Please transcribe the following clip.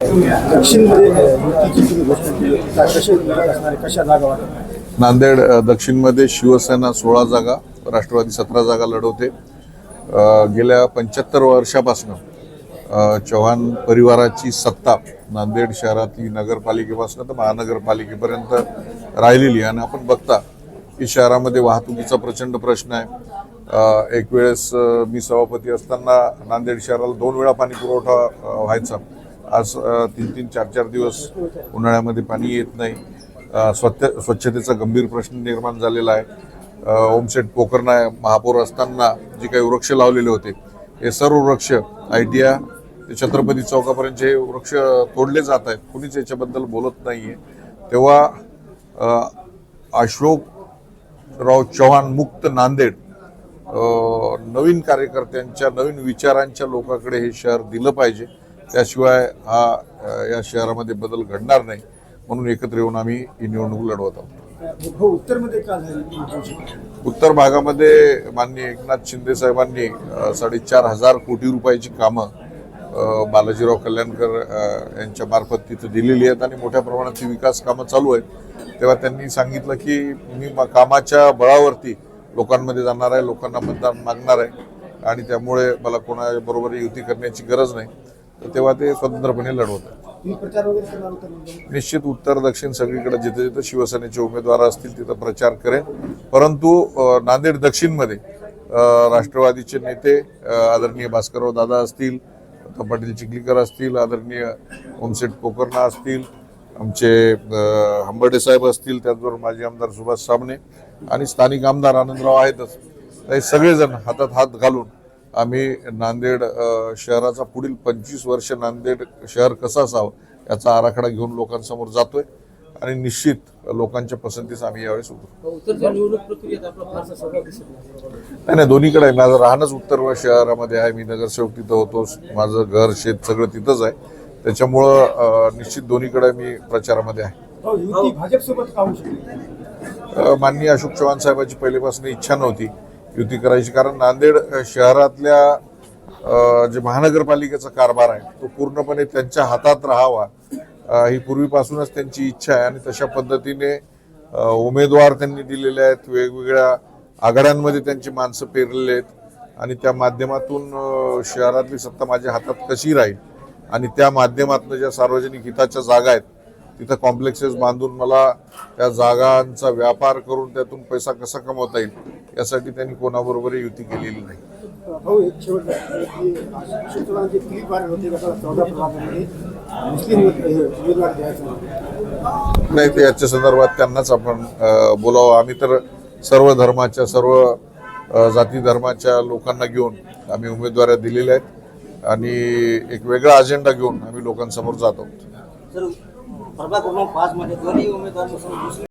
दक्षिणमध्ये युतीची तुम्ही घोषणा केली कशा विभाग असणार आहे, कशा जागा वाटत? नांदेड दक्षिणमध्ये शिवसेना 16 जागा, राष्ट्रवादी 17 जागा लढवते. गेल्या 75 वर्षापासून चव्हाण परिवाराची सत्ता नांदेड शहरातली नगरपालिकेपासून तर महानगरपालिकेपर्यंत राहिलेली. आणि आपण बघता की शहरामध्ये वाहतुकीचा प्रचंड प्रश्न आहे. एक वेळेस मी सभापती असताना नांदेड शहराला 2 वेळा पाणी पुरवठा व्हायचा. आज 3-3, 4-4 दिवस उन्हाळ्यामध्ये पाणी येत नाही. स्वच्छतेचा गंभीर प्रश्न निर्माण झालेला आहे. ओमसेट पोकर्णा महापौर असताना जे काही वृक्ष लावलेले होते हे सर्व वृक्ष आयटीआ ते छत्रपती चौकापर्यंत हे वृक्ष तोडले जात आहेत. कुणीच याच्याबद्दल बोलत नाहीये. तेव्हा अशोकराव चव्हाण मुक्त नांदेड नवीन कार्यकर्त्यांच्या नवीन विचारांच्या लोकांकडे हे शहर दिलं पाहिजे. त्याशिवाय या शहरामध्ये बदल घडणार नाही. म्हणून एकत्र येऊन आम्ही ही निवडणूक लढवत आहोत. उत्तरमध्ये का झाली? उत्तर भागामध्ये माननीय एकनाथ शिंदे साहेबांनी 4,500 कोटी रुपयाची कामं बालाजीराव कल्याणकर यांच्या मार्फत तिथे दिलेली आहेत आणि मोठ्या प्रमाणात विकास कामं चालू आहेत. तेव्हा त्यांनी सांगितलं की मी कामाच्या बळावरती लोकांमध्ये जाणार आहे, लोकांना मतदान मागणार आहे आणि त्यामुळे मला कोणाबरोबर युती करण्याची गरज नाही. तर तेव्हा ते स्वतंत्रपणे लढवतात. निश्चित उत्तर दक्षिण सगळीकडे जिथे जिथे शिवसेनेचे उमेदवार असतील तिथं प्रचार करेन. परंतु नांदेड दक्षिणमध्ये राष्ट्रवादीचे नेते आदरणीय भास्करराव दादा असतील, पाटील चिखलीकर असतील, आदरणीय ओमसेट पोकर्णा असतील, आमचे हंबर्डे साहेब असतील, त्याचबरोबर माजी आमदार सुभाष साबणे आणि स्थानिक आमदार आनंदराव आहेतच. हे सगळेजण हातात हात घालून आम्ही नांदेड शहराचा पुढील 25 वर्ष नांदेड शहर कसं असावं याचा आराखडा घेऊन लोकांसमोर जातोय आणि निश्चित लोकांच्या पसंतीस आम्ही यावेळेस नाही, दोन्हीकडे आहे. माझं राहणंच उत्तर शहरामध्ये आहे. मी नगरसेवक तिथं होतो. माझं घर शेत सगळं तिथंच आहे. त्याच्यामुळं निश्चित दोन्हीकडे मी प्रचारामध्ये आहे. माननीय अशोक चव्हाण साहेबांची पहिल्यापासून इच्छा नव्हती युती करायची, कारण नांदेड शहरातल्या जे महानगरपालिकेचा कारभार आहे तो पूर्णपणे त्यांच्या हातात राहावा ही पूर्वीपासूनच त्यांची इच्छा आहे. आणि तशा पद्धतीने उमेदवार त्यांनी दिलेले आहेत. वेगवेगळ्या आघाड्यांमध्ये त्यांची माणसं पेरलेली आहेत आणि त्या माध्यमातून शहरातली सत्ता माझ्या हातात कशी राहील आणि त्या माध्यमातून ज्या सार्वजनिक हिताच्या जागा आहेत तिथं कॉम्प्लेक्सेस बांधून मला त्या जागांचा व्यापार करून त्यातून पैसा कसा कमवता येईल यासाठी त्यांनी कोणाबरोबर युती केलेली नाही. नाही, ते याच्या संदर्भात त्यांनाच आपण बोलावं. आम्ही तर सर्व धर्माच्या सर्व जाती धर्माच्या लोकांना घेऊन आम्ही उमेदवाऱ्या दिलेल्या आहेत आणि एक वेगळा अजेंडा घेऊन आम्ही लोकांसमोर जात आहोत. प्रभाग क्रमांक 5 मध्ये दोन्ही उमेदवार